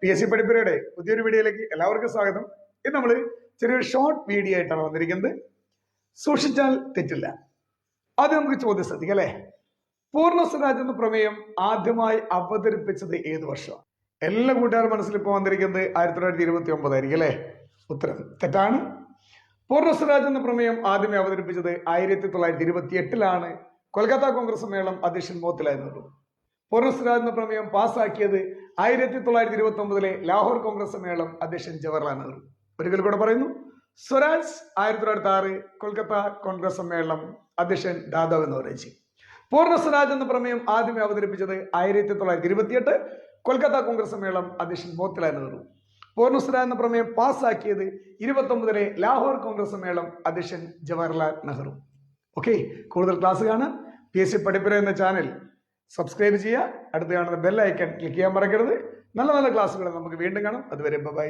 PSC പഠിപ്പുരയുടെ പുതിയൊരു വീഡിയോയിലേക്ക് എല്ലാവർക്കും സ്വാഗതം. ഇത് നമ്മൾ ചെറിയൊരു ഷോർട്ട് വീഡിയോ ആയിട്ടാണ് വന്നിരിക്കുന്നത്. സൂക്ഷിച്ചാൽ തെറ്റില്ല. ആദ്യം നമുക്ക് ചോദ്യം ശ്രദ്ധിക്കാം അല്ലെ. പൂർണ്ണ സ്വരാജ് എന്ന പ്രമേയം ആദ്യമായി അവതരിപ്പിച്ചത് ഏത് വർഷം? എല്ലാ കൂട്ടുകാരും മനസ്സിൽ ഇപ്പോൾ വന്നിരിക്കുന്നത് 1929 ആയിരിക്കും അല്ലെ. ഉത്തരം തെറ്റാണ്. പൂർണ്ണ സ്വരാജ് എന്ന പ്രമേയം ആദ്യമായി അവതരിപ്പിച്ചത് 1928 കൊൽക്കത്ത കോൺഗ്രസ് സമ്മേളനം അധ്യക്ഷൻ മോത്തിലാൽ നെഹ്റു. പൂർണ്ണ സ്വരാജ് എന്ന പ്രമേയം പാസ്സാക്കിയത് 1929 ലാഹോർ കോൺഗ്രസ് സമ്മേളനം അധ്യക്ഷൻ ജവഹർലാൽ നെഹ്റു. ഒരിക്കൽ കൂടെ പറയുന്നു, സ്വരാജ് 1906 കൊൽക്കത്ത കോൺഗ്രസ് സമ്മേളനം അധ്യക്ഷൻ ദാദാവ് നവറോജി. പൂർണ്ണ സ്വരാജ് എന്ന പ്രമേയം ആദ്യമേ അവതരിപ്പിച്ചത് 1928 കൊൽക്കത്ത കോൺഗ്രസ് സമ്മേളനം അധ്യക്ഷൻ മോത്തിലാൽ നെഹ്റു. പൂർണ്ണ സ്വരാജ് എന്ന പ്രമേയം പാസ്സാക്കിയത് 29 ലാഹോർ കോൺഗ്രസ് സമ്മേളനം അധ്യക്ഷൻ ജവഹർലാൽ നെഹ്റു. ഓക്കെ, കൂടുതൽ ക്ലാസ് കാണാൻ PSC പഠിപ്പുര എന്ന ചാനൽ സബ്സ്ക്രൈബ് ചെയ്യുക. അടുത്ത് കാണുന്ന ബെൽ ഐക്കൺ ക്ലിക്ക് ചെയ്യാൻ മറക്കരുത്. നല്ല നല്ല ക്ലാസ്സുകൾ നമുക്ക് വീണ്ടും കാണാം. അതുവരെ ബൈ.